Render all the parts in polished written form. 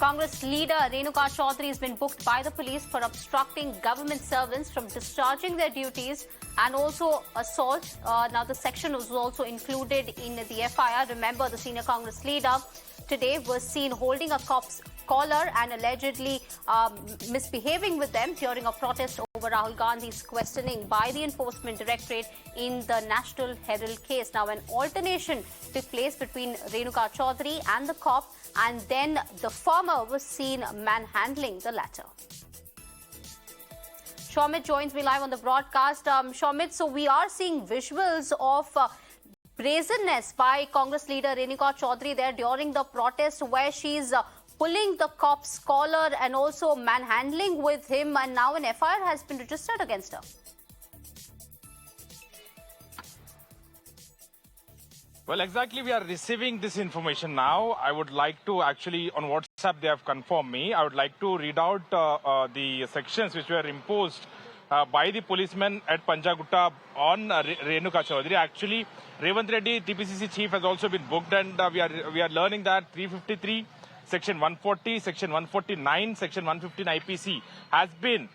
Congress leader Renuka Chowdhury has been booked by the police for obstructing government servants from discharging their duties and also assault. Now, the section was also included in the F.I.R. Remember, the senior Congress leader today was seen holding a cop's collar and allegedly misbehaving with them during a protest over Rahul Gandhi's questioning by the Enforcement Directorate in the National Herald Case. Now, an alternation took place between Renuka Chowdhury and the cop, and then the former was seen manhandling the latter. Shomit joins me live on the broadcast. Shomit, so we are seeing visuals of brazenness by Congress leader Renuka Chowdhury there during the protest, where she's pulling the cop's collar and also manhandling with him, and now an F.I.R. has been registered against her. Well, exactly, we are receiving this information now. I would like to actually, on WhatsApp, they have confirmed me. I would like to read out the sections which were imposed by the policemen at Panjagutta on Renuka Chowdhury. Actually, Revant Reddy, TPCC chief, has also been booked, and we are learning that 353, Section 140, Section 149, Section 115 IPC has been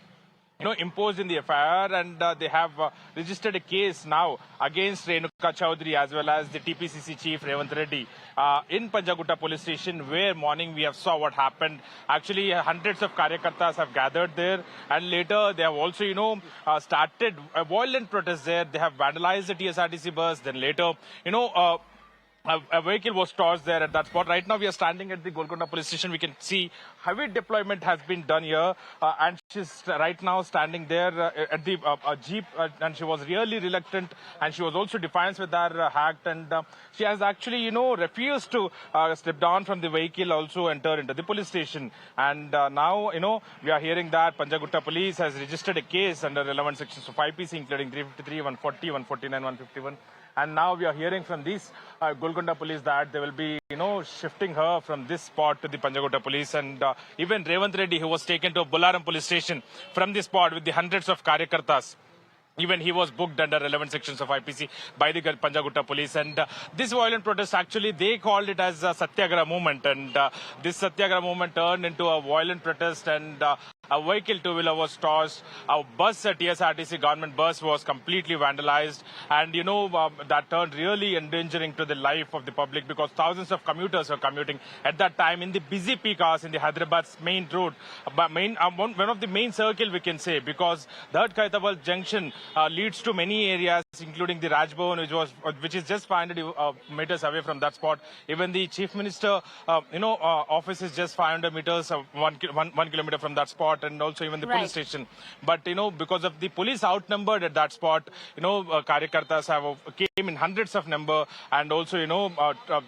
imposed in the F.I.R. and they have registered a case now against Renuka Chowdhury as well as the TPCC chief Revant Reddy in Panjagutta police station, where morning we have saw what happened. Actually, hundreds of Karyakartas have gathered there, and later they have also, started a violent protest there. They have vandalized the TSRTC bus. Then later, a vehicle was tossed there at that spot. Right now, we are standing at the Golconda police station. We can see heavy deployment has been done here, and she's right now standing there at the jeep, and she was really reluctant, and she was also defiant with her act, and she has actually, refused to step down from the vehicle, also enter into the police station. And now, we are hearing that Panjagutta police has registered a case under relevant sections of IPC, including 353, 140, 149, 151. And now we are hearing from these Golconda police that they will be, shifting her from this spot to the Panjagutta police. And even Revant Reddy, who was taken to Bolaram police station from this spot with the hundreds of Karyakartas, even he was booked under relevant sections of IPC by the Panjagutta police. And this violent protest, actually, they called it as a Satyagraha movement. And this Satyagraha movement turned into a violent protest, and a vehicle two-wheeler was tossed. A bus, a TSRTC government bus, was completely vandalized. And, that turned really endangering to the life of the public, because thousands of commuters were commuting at that time in the busy peak hours in the Hyderabad's main road, one of the main circle, we can say, because that Khaitabad junction leads to many areas, including the Rajbhavan, which is just 500 meters away from that spot. Even the chief minister, office is just 500 meters, 1 kilometer from that spot, and also even the police station. But, because of the police outnumbered at that spot, Karyakartas came in hundreds of number, and also,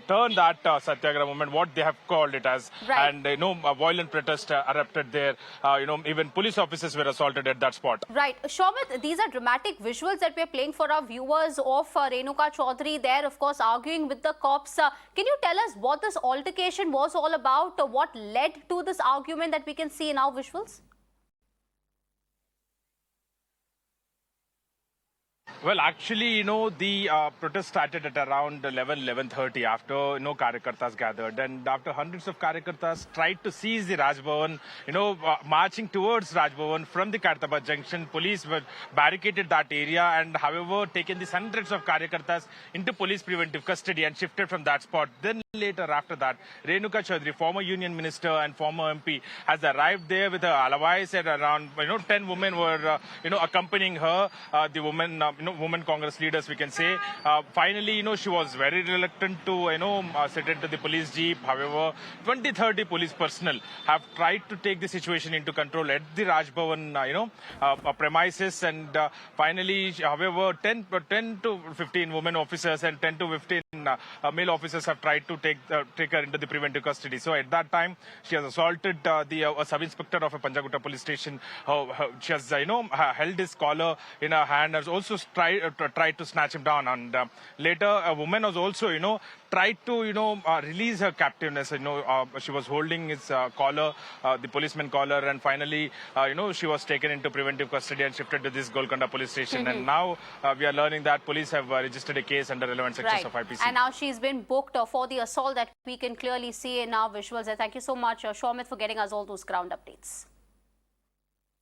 turned that Satyagraha movement, what they have called it as. And, a violent protest erupted there. Even police officers were assaulted at that spot. Right. Shomit, these are dramatic visuals that we are playing for our viewers of Renuka Chowdhury there, of course, arguing with the cops. Can you tell us what this altercation was all about? What led to this argument that we can see in our visuals? Well, actually, the protest started at around 11:30 after, Karyakartas gathered. And after hundreds of Karyakartas tried to seize the Rajbhavan, marching towards Rajbhavan from the Khaitabad junction, police were barricaded that area and, however, taken these hundreds of Karyakartas into police preventive custody and shifted from that spot. Then later, after that, Renuka Chowdhury, former union minister and former MP, has arrived there with her alawais, and around, 10 women were, accompanying her. The women Congress leaders, we can say. Finally, she was very reluctant to, sit into the police jeep. However, 20-30 police personnel have tried to take the situation into control at the Rajbhavan, premises. And finally, however, 10 to 15 women officers and 10 to 15 male officers have tried to take her into the preventive custody. So at that time, she has assaulted the sub-inspector of a Panjagutta police station. She has, held his collar in her hand, has also tried to snatch him down. And later, a woman was also, tried to, release her captiveness. She was holding his collar, the policeman collar, and finally, she was taken into preventive custody and shifted to this Golconda police station. And now we are learning that police have registered a case under relevant sections of IPC. And now she's been booked for the assault that we can clearly see in our visuals. Thank you so much, Shomit, for getting us all those ground updates.